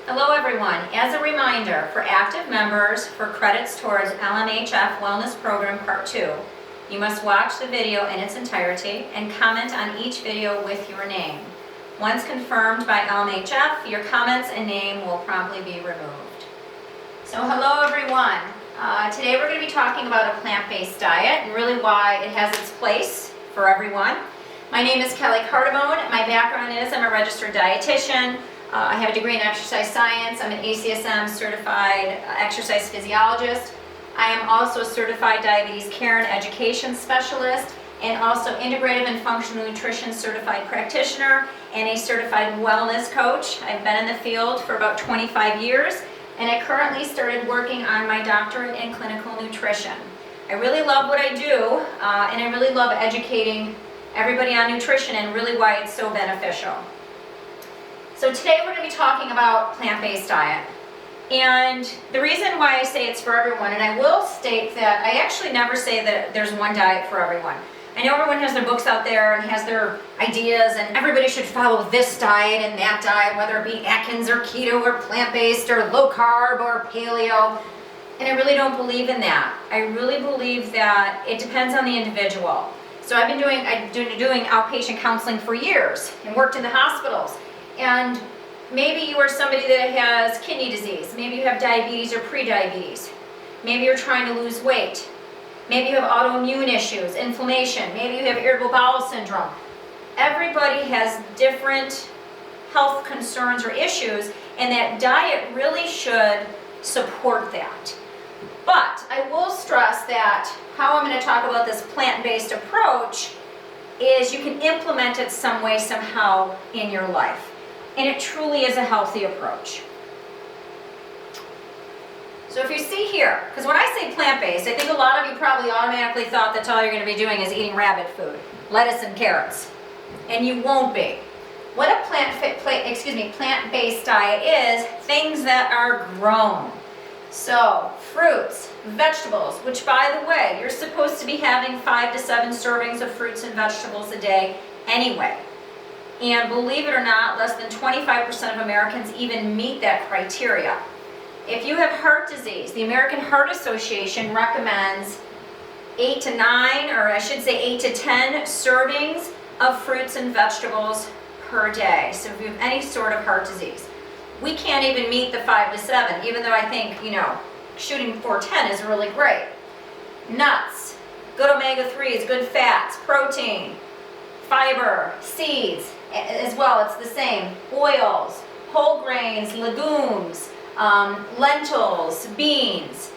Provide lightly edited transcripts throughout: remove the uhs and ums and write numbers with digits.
Hello everyone. As a reminder, for active members, for credits towards LMHF Wellness Program Part 2, you must watch the video in its entirety and comment on each video with your name. Once confirmed by LMHF, your comments and name will promptly be removed. So hello everyone. Today we're going to be talking about a plant-based diet and really why it has its place for everyone. My name is Kelly Cardamone. My background is I'm a registered dietitian. I have a degree in exercise science. I'm an ACSM certified exercise physiologist. I am also a certified diabetes care and education specialist and also integrative and functional nutrition certified practitioner and a certified wellness coach. I've been in the field for about 25 years and I currently started working on my doctorate in clinical nutrition. I really love what I do and I really love educating everybody on nutrition and really why it's so beneficial. So today we're going to be talking about plant-based diet. And the reason why I say it's for everyone, and I will state that I actually never say that there's one diet for everyone. I know everyone has their books out there and has their ideas and everybody should follow this diet and that diet, whether it be Atkins or keto or plant-based or low carb or paleo. And I really don't believe in that. I really believe that it depends on the individual. So I've been doing outpatient counseling for years and worked in the hospitals. And maybe you are somebody that has kidney disease. Maybe you have diabetes or pre-diabetes. Maybe you're trying to lose weight. Maybe you have autoimmune issues, inflammation. Maybe you have irritable bowel syndrome. Everybody has different health concerns or issues, and that diet really should support that. But I will stress that how I'm going to talk about this plant-based approach is you can implement it some way, somehow in your life. And it truly is a healthy approach. So if you see here, because when I say plant-based, I think a lot of you probably automatically thought that all you're going to be doing is eating rabbit food, lettuce and carrots. And you won't be. What a plant-based diet is, things that are grown. So fruits, vegetables, which by the way, you're supposed to be having 5 to 7 servings of fruits and vegetables a day anyway. And believe it or not, less than 25% of Americans even meet that criteria. If you have heart disease, the American Heart Association recommends 8 to 9, or I should say 8 to 10 servings of fruits and vegetables per day. So if you have any sort of heart disease. We can't even meet the 5 to 7, even though I think, shooting for 10 is really great. Nuts, good omega-3s, good fats, protein, fiber, seeds, as well, it's the same. Oils, whole grains, legumes, lentils, beans.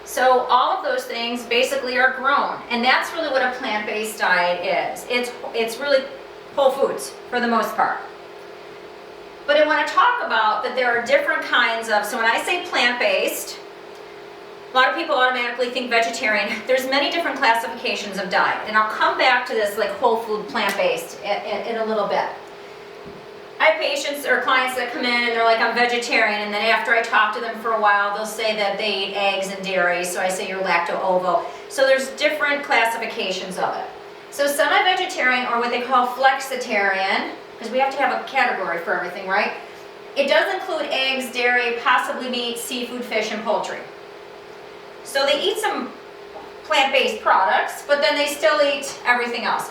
So all of those things basically are grown, and that's really what a plant-based diet is. It's really whole foods for the most part. But I want to talk about that there are different kinds of, so when I say plant-based, a lot of people automatically think vegetarian. There's many different classifications of diet, and I'll come back to this like whole food plant-based in a little bit. I have patients or clients that come in and they're like, I'm vegetarian, and then after I talk to them for a while, they'll say that they eat eggs and dairy, so I say you're lacto-ovo. So there's different classifications of it. So semi-vegetarian, or what they call flexitarian, because we have to have a category for everything, right? It does include eggs, dairy, possibly meat, seafood, fish, and poultry. So they eat some plant-based products, but then they still eat everything else.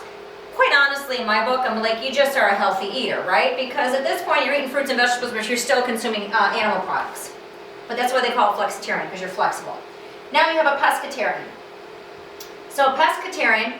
Quite honestly, in my book, I'm like, you just are a healthy eater, right? Because at this point, you're eating fruits and vegetables, but you're still consuming animal products. But that's why they call it flexitarian, because you're flexible. Now you have a pescatarian. So a pescatarian,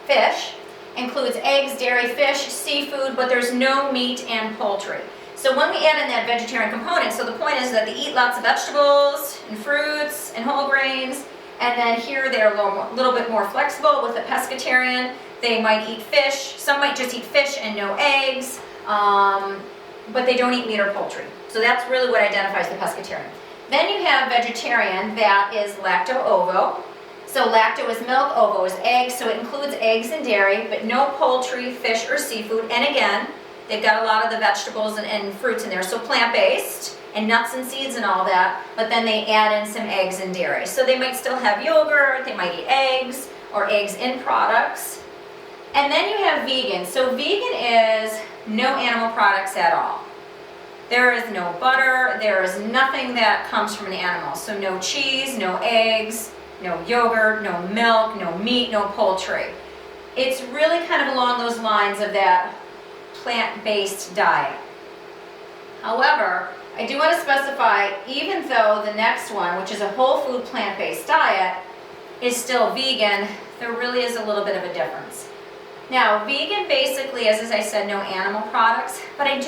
fish, includes eggs, dairy, fish, seafood, but there's no meat and poultry. So when we add in that vegetarian component, so the point is that they eat lots of vegetables and fruits and whole grains, and then here they're a little bit more flexible with the pescatarian. They might eat fish, some might just eat fish and no eggs, but they don't eat meat or poultry. So that's really what identifies the pescatarian. Then you have vegetarian, that is lacto-ovo. So lacto is milk, ovo is eggs, so it includes eggs and dairy, but no poultry, fish, or seafood. And again, they've got a lot of the vegetables and fruits in there, so plant-based, and nuts and seeds and all that, but then they add in some eggs and dairy. So they might still have yogurt, they might eat eggs, or eggs in products. And then you have vegan. So vegan is no animal products at all. There is no butter, there is nothing that comes from an animal. So no cheese, no eggs, no yogurt, no milk, no meat, no poultry. It's really kind of along those lines of that plant-based diet. However, I do want to specify, even though the next one, which is a whole food plant-based diet, is still vegan, there really is a little bit of a difference. Now, vegan basically is, as I said, no animal products, but I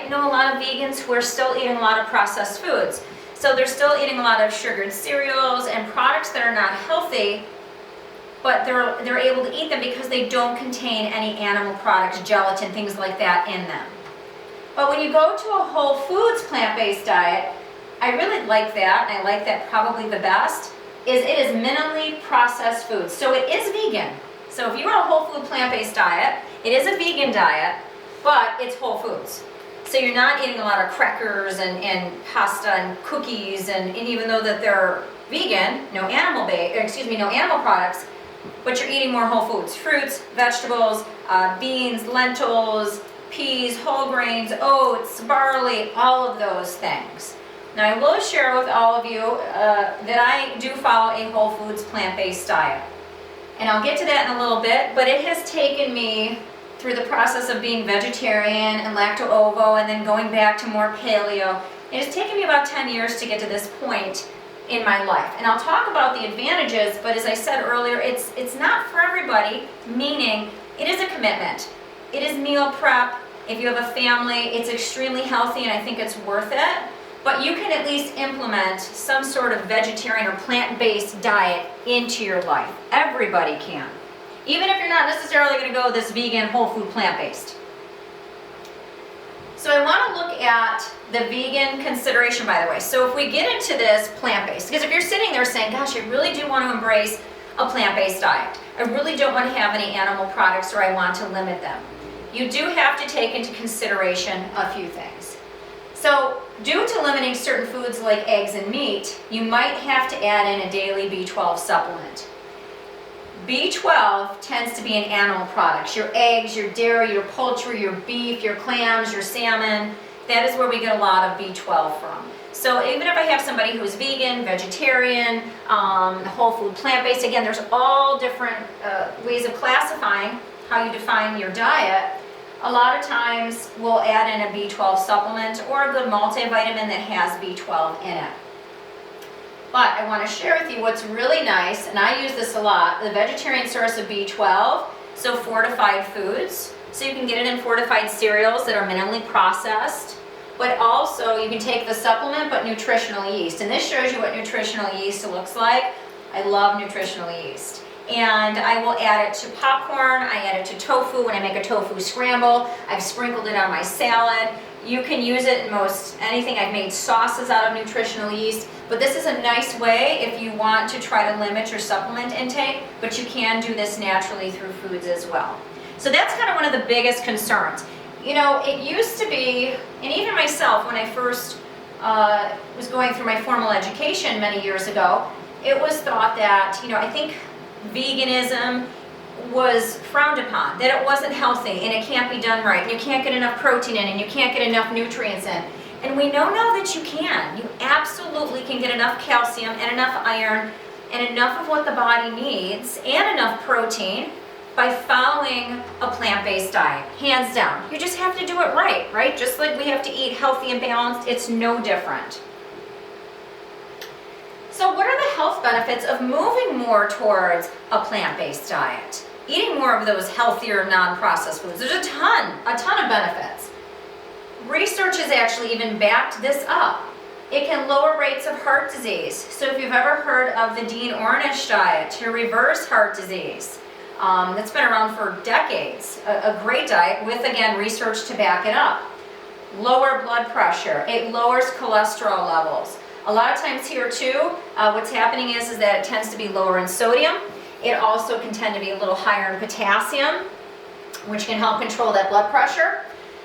know a lot of vegans who are still eating a lot of processed foods. So they're still eating a lot of sugared cereals and products that are not healthy, but they're able to eat them because they don't contain any animal products, gelatin, things like that in them. But when you go to a whole foods plant-based diet, I really like that, and I like that probably the best, is it is minimally processed foods. So it is vegan. So if you are a whole food plant-based diet, it is a vegan diet, but it's whole foods. So you're not eating a lot of crackers and pasta and cookies, and even though that they're vegan, no animal products, but you're eating more whole foods, fruits, vegetables, beans, lentils, peas, whole grains, oats, barley, all of those things. Now I will share with all of you that I do follow a whole foods plant-based diet. And I'll get to that in a little bit, but it has taken me through the process of being vegetarian and lacto-ovo and then going back to more paleo. It has taken me about 10 years to get to this point in my life. And I'll talk about the advantages, but as I said earlier, it's not for everybody, meaning it is a commitment. It is meal prep. If you have a family, it's extremely healthy and I think it's worth it. But you can at least implement some sort of vegetarian or plant-based diet into your life. Everybody can. Even if you're not necessarily going to go this vegan, whole food, plant-based. So I want to look at the vegan consideration, by the way. So if we get into this plant-based, because if you're sitting there saying, gosh, I really do want to embrace a plant-based diet. I really don't want to have any animal products or I want to limit them. You do have to take into consideration a few things. So due to limiting certain foods like eggs and meat, you might have to add in a daily B12 supplement. B12 tends to be in animal products, your eggs, your dairy, your poultry, your beef, your clams, your salmon. That is where we get a lot of B12 from. So even if I have somebody who is vegan, vegetarian, whole food, plant-based, again, there's all different ways of classifying how you define your diet. A lot of times we'll add in a B12 supplement or a good multivitamin that has B12 in it. But I want to share with you what's really nice, and I use this a lot, the vegetarian source of B12, so fortified foods. So you can get it in fortified cereals that are minimally processed, but also you can take the supplement but nutritional yeast. And this shows you what nutritional yeast looks like. I love nutritional yeast. And I will add it to popcorn, I add it to tofu when I make a tofu scramble, I've sprinkled it on my salad. You can use it in most anything. I've made sauces out of nutritional yeast, but this is a nice way if you want to try to limit your supplement intake, but you can do this naturally through foods as well. So that's kind of one of the biggest concerns. You know, it used to be, and even myself when I first was going through my formal education many years ago, it was thought that, I think veganism was frowned upon, that it wasn't healthy and it can't be done right, and you can't get enough protein in and you can't get enough nutrients in. And we know now that you can. You absolutely can get enough calcium and enough iron and enough of what the body needs and enough protein by following a plant-based diet, hands down. You just have to do it right? Just like we have to eat healthy and balanced, it's no different. So what are the health benefits of moving more towards a plant-based diet? Eating more of those healthier, non-processed foods. There's a ton of benefits. Research has actually even backed this up. It can lower rates of heart disease. So if you've ever heard of the Dean Ornish diet to reverse heart disease, that's been around for decades. A great diet with, again, research to back it up. Lower blood pressure. It lowers cholesterol levels. A lot of times here too, what's happening is that it tends to be lower in sodium. It also can tend to be a little higher in potassium, which can help control that blood pressure.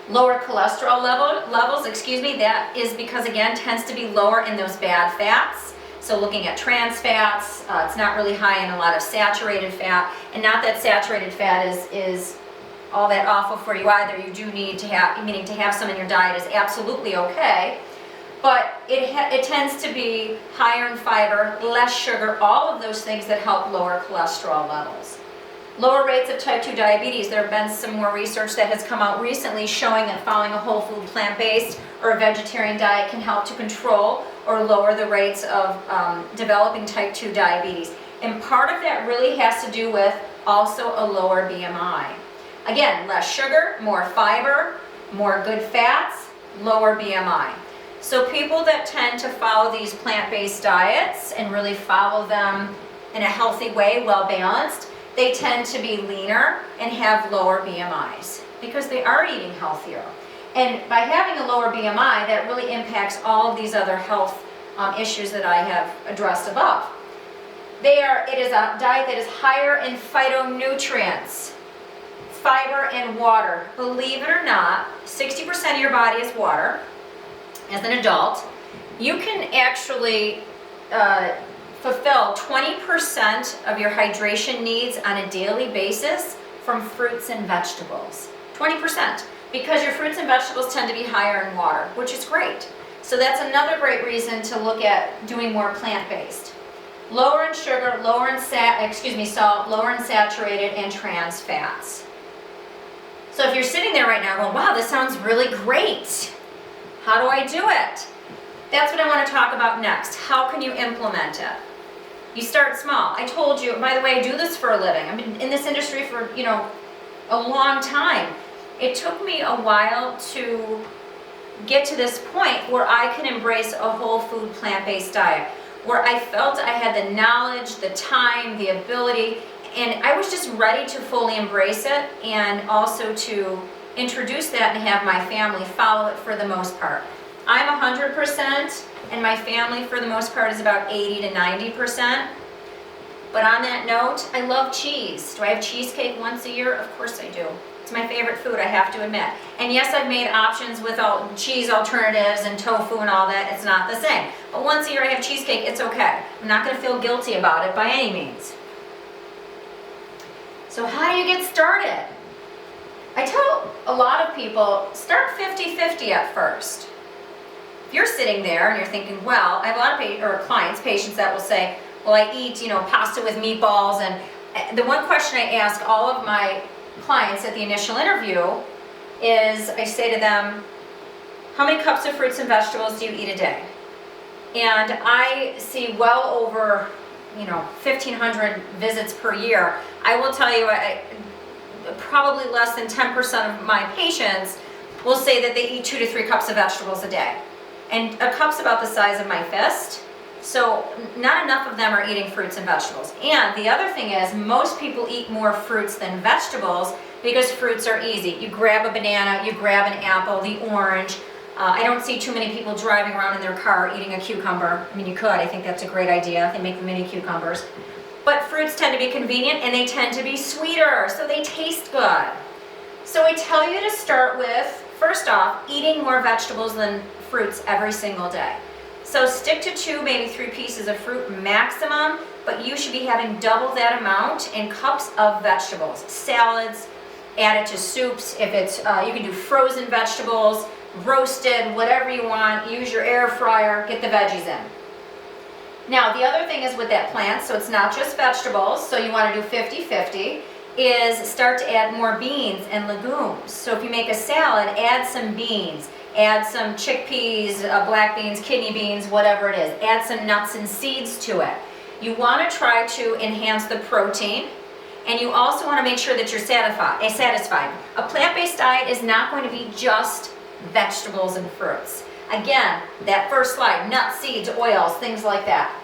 Lower cholesterol levels, that is because, again, tends to be lower in those bad fats. So looking at trans fats, it's not really high in a lot of saturated fat, and not that saturated fat is all that awful for you either. You do need to have, meaning to have some in your diet is absolutely okay. But it tends to be higher in fiber, less sugar, all of those things that help lower cholesterol levels. Lower rates of type 2 diabetes. There have been some more research that has come out recently showing that following a whole food plant-based or a vegetarian diet can help to control or lower the rates of developing type 2 diabetes. And part of that really has to do with also a lower BMI. Again, less sugar, more fiber, more good fats, lower BMI. So people that tend to follow these plant-based diets and really follow them in a healthy way, well balanced, they tend to be leaner and have lower BMIs because they are eating healthier. And by having a lower BMI, that really impacts all of these other health issues that I have addressed above. It is a diet that is higher in phytonutrients, fiber, and water. Believe it or not, 60% of your body is water. As an adult, you can actually fulfill 20% of your hydration needs on a daily basis from fruits and vegetables. 20%, because your fruits and vegetables tend to be higher in water, which is great. So that's another great reason to look at doing more plant-based. Lower in sugar, lower in salt, lower in saturated and trans fats. So if you're sitting there right now going, wow, this sounds really great. How do I do it? That's what I want to talk about next. How can you implement it? You start small. I told you, by the way, I do this for a living. I've been in this industry for, a long time. It took me a while to get to this point where I can embrace a whole food plant-based diet, where I felt I had the knowledge, the time, the ability, and I was just ready to fully embrace it and also to introduce that and have my family follow it for the most part. I'm 100% and my family for the most part is about 80 to 90%. But on that note, I love cheese. Do I have cheesecake once a year? Of course I do. It's my favorite food, I have to admit. And yes, I've made options with cheese alternatives and tofu and all that. It's not the same. But once a year I have cheesecake, it's okay. I'm not going to feel guilty about it by any means. So how do you get started? I tell a lot of people, start 50-50 at first. If you're sitting there and you're thinking, well, I have a lot of clients, patients that will say, well, I eat, pasta with meatballs. And the one question I ask all of my clients at the initial interview is, I say to them, how many cups of fruits and vegetables do you eat a day? And I see well over, 1,500 visits per year. I will tell you, probably less than 10% of my patients will say that they eat 2 to 3 cups of vegetables a day. And a cup's about the size of my fist. So not enough of them are eating fruits and vegetables. And the other thing is, most people eat more fruits than vegetables because fruits are easy. You grab a banana, you grab an apple, the orange. I don't see too many people driving around in their car eating a cucumber. I mean, you could. I think that's a great idea. They make the mini cucumbers. But fruits tend to be convenient and they tend to be sweeter, so they taste good. So I tell you to start with, first off, eating more vegetables than fruits every single day. So stick to 2, maybe 3 pieces of fruit maximum, but you should be having double that amount in cups of vegetables. Salads, add it to soups. If it's, you can do frozen vegetables, roasted, whatever you want. Use your air fryer, get the veggies in. Now, the other thing is with that plant, so it's not just vegetables, so you want to do 50-50, is start to add more beans and legumes. So if you make a salad, add some beans. Add some chickpeas, black beans, kidney beans, whatever it is. Add some nuts and seeds to it. You want to try to enhance the protein, and you also want to make sure that you're satisfied. A plant-based diet is not going to be just vegetables and fruits. Again, that first slide, nuts, seeds, oils, things like that.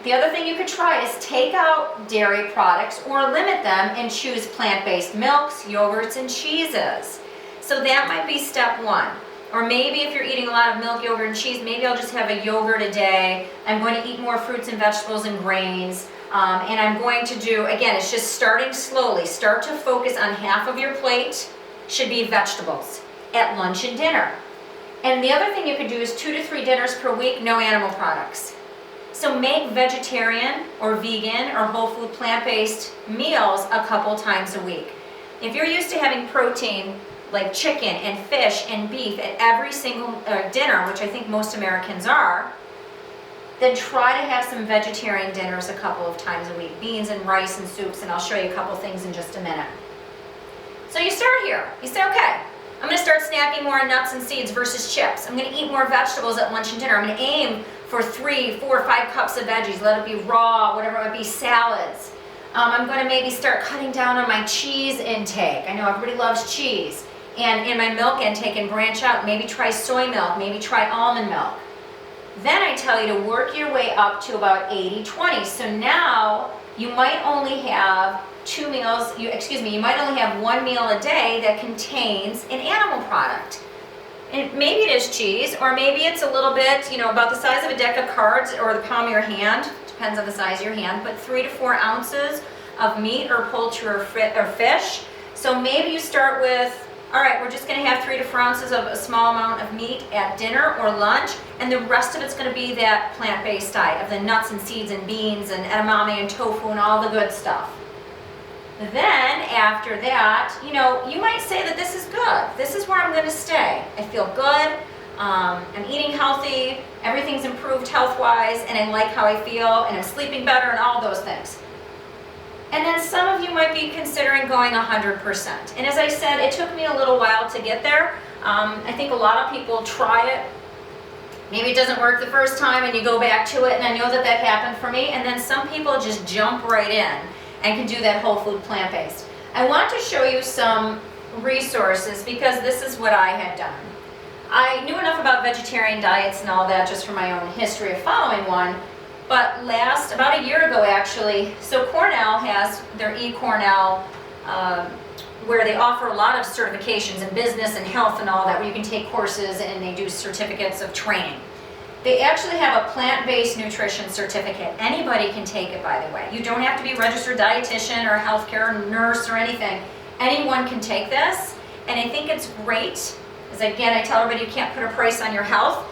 The other thing you could try is take out dairy products or limit them and choose plant-based milks, yogurts, and cheeses. So that might be step 1. Or maybe if you're eating a lot of milk, yogurt, and cheese, maybe I'll just have a yogurt a day. I'm going to eat more fruits and vegetables and grains. And I'm going to do, again, it's just starting slowly. Start to focus on half of your plate should be vegetables at lunch and dinner. And the other thing you could do is 2 to 3 dinners per week, no animal products. So make vegetarian or vegan or whole food plant-based meals a couple times a week. If you're used to having protein like chicken and fish and beef at every single dinner, which I think most Americans are, then try to have some vegetarian dinners a couple of times a week. Beans and rice and soups, and I'll show you a couple things in just a minute. So you start here. You say, okay, I'm going to start snacking more on nuts and seeds versus chips. I'm going to eat more vegetables at lunch and dinner. I'm going to aim for 3, 4, 5 cups of veggies. Let it be raw, whatever it might be, salads. I'm going to maybe start cutting down on my cheese intake. I know everybody loves cheese. And in my milk intake, and branch out. Maybe try soy milk, maybe try almond milk. Then I tell you to work your way up to about 80-20. So now you might only have 2 meals, you might only have 1 meal a day that contains an animal product. And maybe it is cheese, or maybe it's a little bit, about the size of a deck of cards or the palm of your hand, depends on the size of your hand, but 3 to 4 ounces of meat or poultry or fish. So maybe you start with, all right, we're just going to have 3 to 4 ounces of a small amount of meat at dinner or lunch, and the rest of it's going to be that plant-based diet of the nuts and seeds and beans and edamame and tofu and all the good stuff. Then after that, you might say that this is good. This is where I'm going to stay. I feel good. I'm eating healthy. Everything's improved health-wise, and I like how I feel, and I'm sleeping better, and all those things. And then some of you might be considering going 100%. And as I said, it took me a little while to get there. I think a lot of people try it. Maybe it doesn't work the first time and you go back to it, and I know that happened for me. And then some people just jump right in and can do that whole food plant-based. I want to show you some resources because this is what I had done. I knew enough about vegetarian diets and all that just from my own history of following one. But about a year ago actually, so Cornell has their eCornell, where they offer a lot of certifications in business and health and all that, where you can take courses and they do certificates of training. They actually have a plant-based nutrition certificate. Anybody can take it, by the way. You don't have to be a registered dietitian or a healthcare nurse or anything. Anyone can take this, and I think it's great. As again, I tell everybody you can't put a price on your health.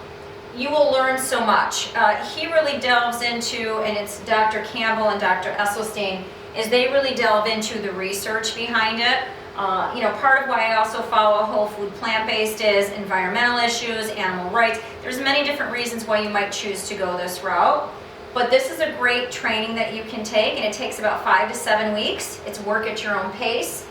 You will learn so much. He really delves into, and it's Dr. Campbell and Dr. Esselstyn, is they really delve into the research behind it. Part of why I also follow whole food plant-based is environmental issues, animal rights. There's many different reasons why you might choose to go this route. But this is a great training that you can take, and it takes about 5 to 7 weeks. It's work at your own pace.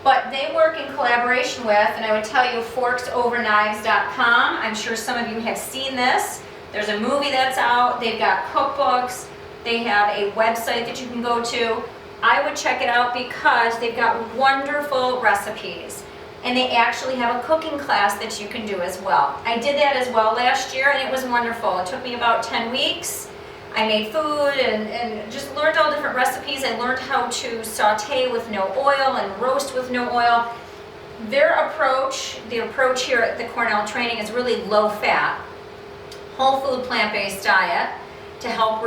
But they work in collaboration with, and I would tell you, forksoverknives.com. I'm sure some of you have seen this. There's a movie that's out. They've got cookbooks. They have a website that you can go to. I would check it out because they've got wonderful recipes. And they actually have a cooking class that you can do as well. I did that as well last year, and it was wonderful. It took me about 10 weeks. I made food and just learned all different recipes. I learned how to saute with no oil and roast with no oil. Their approach, the approach here at the Cornell training, is really low fat, whole food plant-based diet to help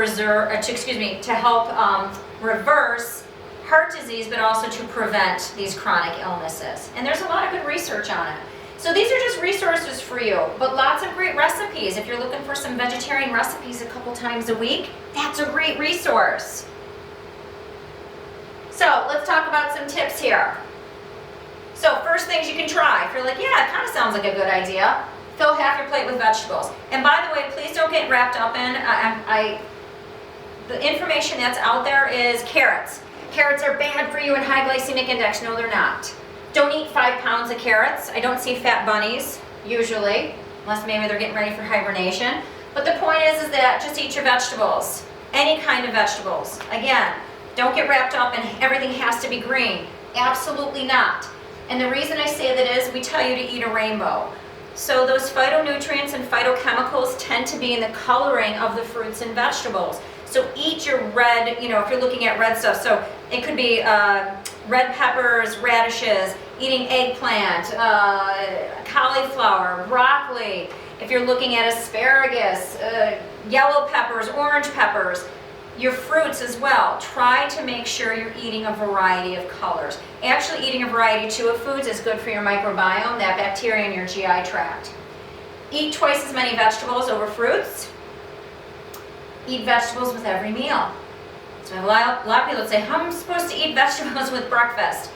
reverse heart disease, but also to prevent these chronic illnesses. And there's a lot of good research on it. So these are just resources for you, but lots of great recipes. If you're looking for some vegetarian recipes a couple times a week, that's a great resource. So let's talk about some tips here. So first things you can try. If you're like, yeah, it kind of sounds like a good idea, fill half your plate with vegetables. And by the way, please don't get wrapped up in, the information that's out there is carrots. Carrots are bad for you in high glycemic index. No, they're not. Don't eat 5 pounds of carrots. I don't see fat bunnies, usually, unless maybe they're getting ready for hibernation. But the point is that just eat your vegetables, any kind of vegetables. Again, don't get wrapped up in everything has to be green. Absolutely not. And the reason I say that is we tell you to eat a rainbow. So those phytonutrients and phytochemicals tend to be in the coloring of the fruits and vegetables. So eat your red, if you're looking at red stuff. So it could be red peppers, radishes, eating eggplant, cauliflower, broccoli. If you're looking at asparagus, yellow peppers, orange peppers, your fruits as well. Try to make sure you're eating a variety of colors. Actually, eating a variety too of foods is good for your microbiome, that bacteria in your GI tract. Eat twice as many vegetables over fruits. Eat vegetables with every meal. So a lot of people would say, how am I supposed to eat vegetables with breakfast?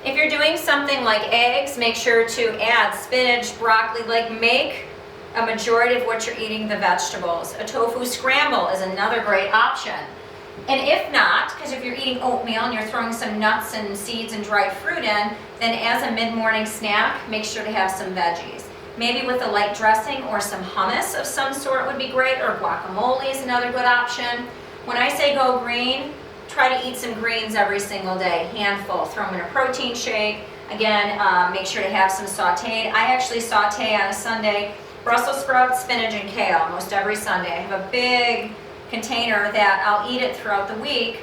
If you're doing something like eggs, make sure to add spinach, broccoli, like make a majority of what you're eating the vegetables. A tofu scramble is another great option. And if not, because if you're eating oatmeal and you're throwing some nuts and seeds and dried fruit in, then as a mid-morning snack, make sure to have some veggies. Maybe with a light dressing or some hummus of some sort would be great, or guacamole is another good option. When I say go green, try to eat some greens every single day, handful. Throw them in a protein shake. Again, make sure to have some sauteed. I actually saute on a Sunday Brussels sprouts, spinach, and kale most every Sunday. I have a big container that I'll eat it throughout the week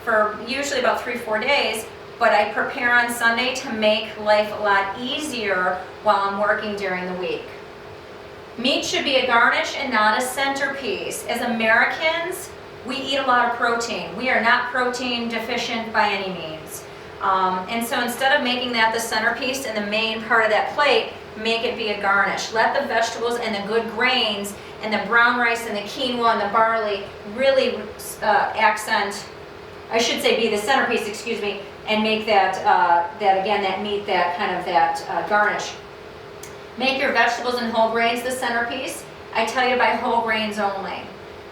for usually about 3-4 days, but I prepare on Sunday to make life a lot easier while I'm working during the week. Meat should be a garnish and not a centerpiece. As Americans, we eat a lot of protein. We are not protein deficient by any means. And so instead of making that the centerpiece and the main part of that plate, make it be a garnish. Let the vegetables and the good grains and the brown rice and the quinoa and the barley really accent, I should say be the centerpiece, excuse me, and make that, that meat, that kind of that garnish. Make your vegetables and whole grains the centerpiece. I tell you to buy whole grains only.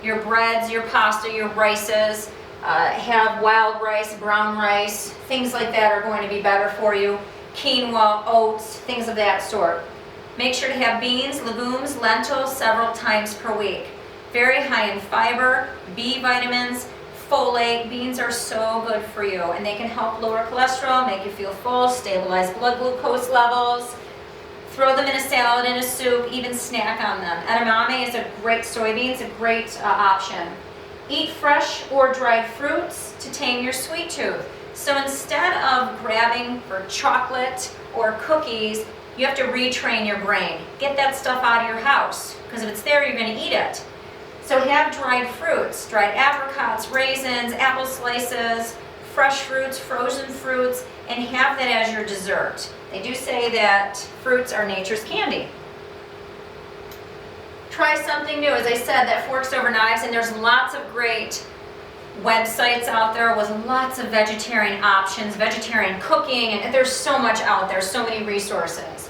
Your breads, your pasta, your rices, have wild rice, brown rice, things like that are going to be better for you. Quinoa, oats, things of that sort. Make sure to have beans, legumes, lentils several times per week. Very high in fiber, B vitamins, folate. Beans are so good for you, and they can help lower cholesterol, make you feel full, stabilize blood glucose levels. Throw them in a salad, in a soup, even snack on them. Edamame is a great, soybeans, a great option. Eat fresh or dried fruits to tame your sweet tooth. So instead of grabbing for chocolate or cookies, you have to retrain your brain. Get that stuff out of your house, because if it's there, you're going to eat it. So have dried fruits, dried apricots, raisins, apple slices, fresh fruits, frozen fruits, and have that as your dessert. They do say that fruits are nature's candy. Try something new. As I said, that forks over knives, and there's lots of great websites out there with lots of vegetarian options, vegetarian cooking, and there's so much out there, so many resources.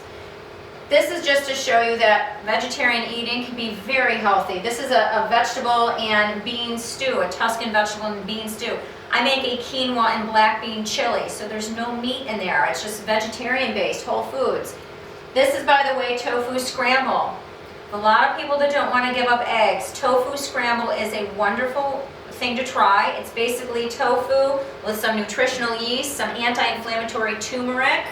This is just to show you that vegetarian eating can be very healthy. This is a vegetable and bean stew, a Tuscan vegetable and bean stew. I make a quinoa and black bean chili, so there's no meat in there. It's just vegetarian based, whole foods. This is, by the way, tofu scramble. A lot of people that don't want to give up eggs, tofu scramble is a wonderful thing to try. It's basically tofu with some nutritional yeast, some anti-inflammatory turmeric.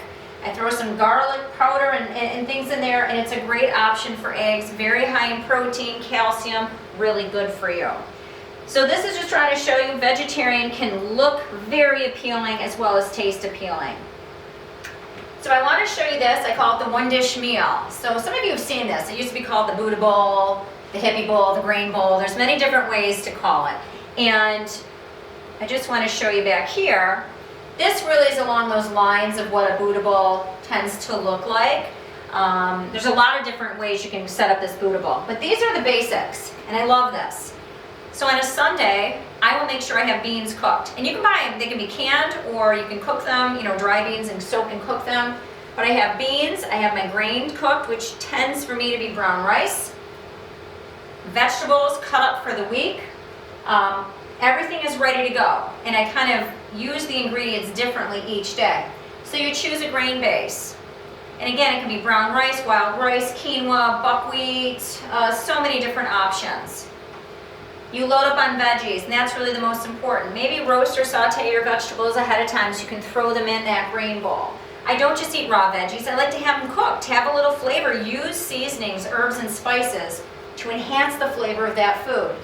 I throw some garlic powder and things in there, and it's a great option for eggs. Very high in protein, calcium, really good for you. So this is just trying to show you vegetarian can look very appealing as well as taste appealing. So I want to show you this. I call it the one dish meal. So some of you have seen this. It used to be called the Buddha bowl, the hippie bowl, the grain bowl. There's many different ways to call it. And I just want to show you back here. This really is along those lines of what a Buddha bowl tends to look like. There's a lot of different ways you can set up this Buddha bowl, but these are the basics, and I love this. So on a Sunday, I will make sure I have beans cooked. And you can buy them, they can be canned, or you can cook them, dry beans and soak and cook them. But I have beans, I have my grain cooked, which tends for me to be brown rice. Vegetables cut up for the week. Everything is ready to go. And I kind of use the ingredients differently each day. So you choose a grain base. And again, it can be brown rice, wild rice, quinoa, buckwheat, so many different options. You load up on veggies, and that's really the most important. Maybe roast or saute your vegetables ahead of time so you can throw them in that grain bowl. I don't just eat raw veggies, I like to have them cooked, have a little flavor. Use seasonings, herbs, and spices to enhance the flavor of that food.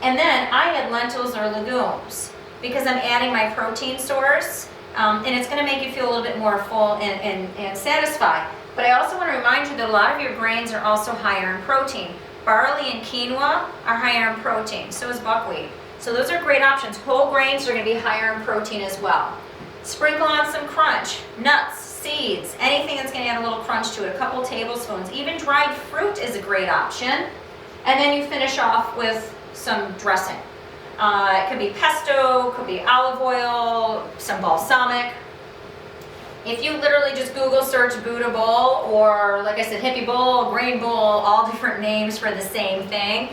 And then I add lentils or legumes because I'm adding my protein source, and it's going to make you feel a little bit more full and satisfied. But I also want to remind you that a lot of your grains are also higher in protein. Barley and quinoa are higher in protein, so is buckwheat. So those are great options. Whole grains are going to be higher in protein as well. Sprinkle on some crunch, nuts, seeds, anything that's going to add a little crunch to it, a couple tablespoons. Even dried fruit is a great option. And then you finish off with some dressing. It could be pesto, could be olive oil, some balsamic. If you literally just Google search Buddha bowl, or like I said, hippie bowl, grain bowl, all different names for the same thing,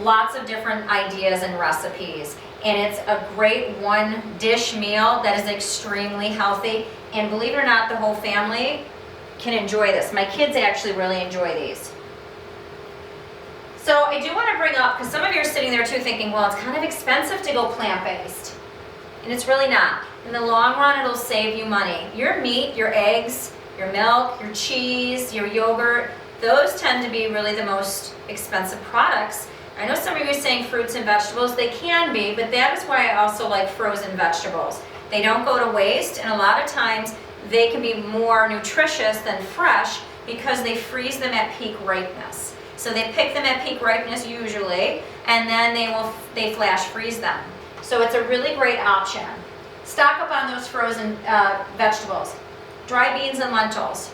lots of different ideas and recipes. And it's a great one dish meal that is extremely healthy. And believe it or not, the whole family can enjoy this. My kids actually really enjoy these. So I do want to bring up, because some of you are sitting there too thinking, well, it's kind of expensive to go plant-based. And it's really not. In the long run, it'll save you money. Your meat, your eggs, your milk, your cheese, your yogurt, those tend to be really the most expensive products. I know some of you are saying fruits and vegetables. They can be, but that is why I also like frozen vegetables. They don't go to waste, and a lot of times they can be more nutritious than fresh because they freeze them at peak ripeness. So they pick them at peak ripeness usually, and then they flash freeze them. So it's a really great option. Stock up on those frozen vegetables. Dry beans and lentils.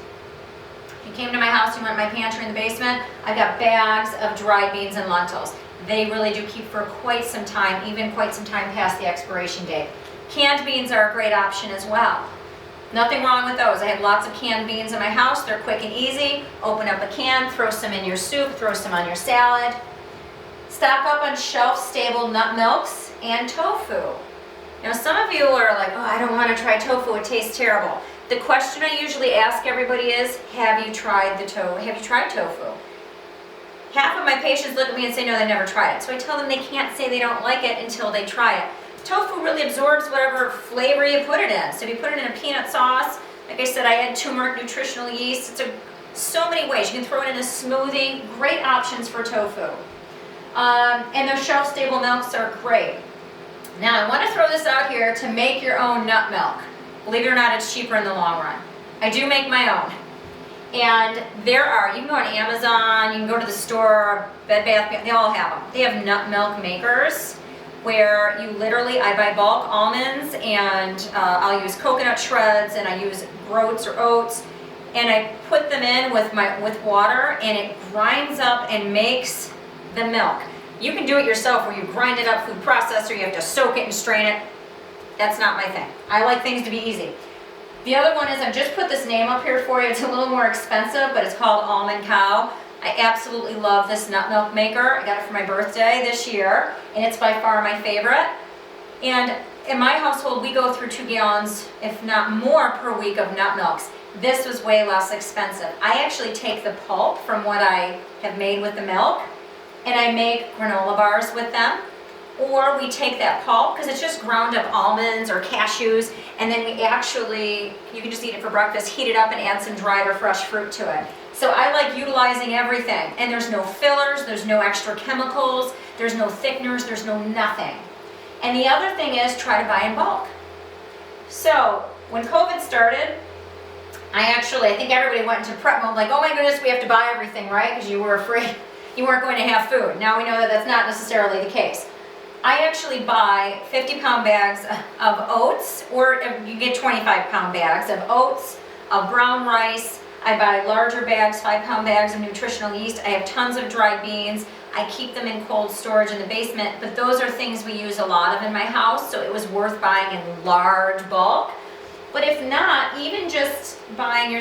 If you came to my house, you went in my pantry in the basement, I've got bags of dried beans and lentils. They really do keep for quite some time, even quite some time past the expiration date. Canned beans are a great option as well. Nothing wrong with those. I have lots of canned beans in my house. They're quick and easy. Open up a can, throw some in your soup, throw some on your salad. Stock up on shelf-stable nut milks and tofu. Now some of you are like, oh, I don't want to try tofu, it tastes terrible. The question I usually ask everybody is, have you tried tofu? Half of my patients look at me and say, no, they never tried it. So I tell them they can't say they don't like it until they try it. Tofu really absorbs whatever flavor you put it in. So if you put it in a peanut sauce, like I said, I add turmeric nutritional yeast. It's so many ways. You can throw it in a smoothie. Great options for tofu. And those shelf-stable milks are great. Now I want to throw this out here to make your own nut milk. Believe it or not, it's cheaper in the long run. I do make my own. And you can go on Amazon, you can go to the store, Bed Bath, they all have them. They have nut milk makers where you literally, I buy bulk almonds, and I'll use coconut shreds, and I use groats or oats, and I put them in with water, and it grinds up and makes the milk. You can do it yourself where you grind it up, food processor, you have to soak it and strain it. That's not my thing. I like things to be easy. The other one is, I've just put this name up here for you. It's a little more expensive, but it's called Almond Cow. I absolutely love this nut milk maker. I got it for my birthday this year, and it's by far my favorite. And in my household, we go through 2 gallons, if not more, per week of nut milks. This was way less expensive. I actually take the pulp from what I have made with the milk, and I make granola bars with them. Or we take that pulp, because it's just ground up almonds or cashews, and then you can just eat it for breakfast, heat it up and add some dried or fresh fruit to it. So I like utilizing everything, and there's no fillers, there's no extra chemicals, there's no thickeners, there's no nothing. And the other thing is, try to buy in bulk. So when COVID started, I think everybody went into prep mode, like, oh my goodness, we have to buy everything, right? Because you were afraid you weren't going to have food. Now we know that that's not necessarily the case. I actually buy 50-pound bags of oats, or you get 25-pound bags of oats, of brown rice. I buy larger bags, 5-pound bags of nutritional yeast. I have tons of dried beans. I keep them in cold storage in the basement, but those are things we use a lot of in my house, so it was worth buying in large bulk. But if not, even just buying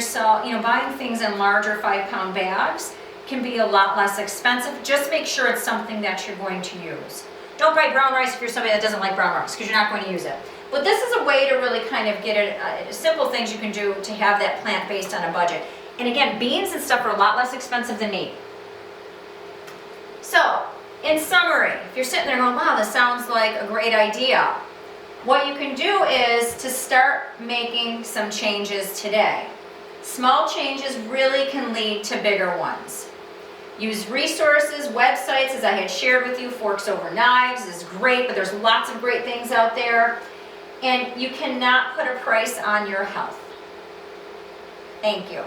buying things in larger 5-pound bags can be a lot less expensive. Just make sure it's something that you're going to use. Don't buy brown rice if you're somebody that doesn't like brown rice, because you're not going to use it. But this is a way to really kind of get it, simple things you can do to have that plant-based on a budget. And again, beans and stuff are a lot less expensive than meat. So, in summary, if you're sitting there going, wow, this sounds like a great idea, what you can do is to start making some changes today. Small changes really can lead to bigger ones. Use resources, websites, as I had shared with you. Forks Over Knives is great, but there's lots of great things out there. And you cannot put a price on your health. Thank you.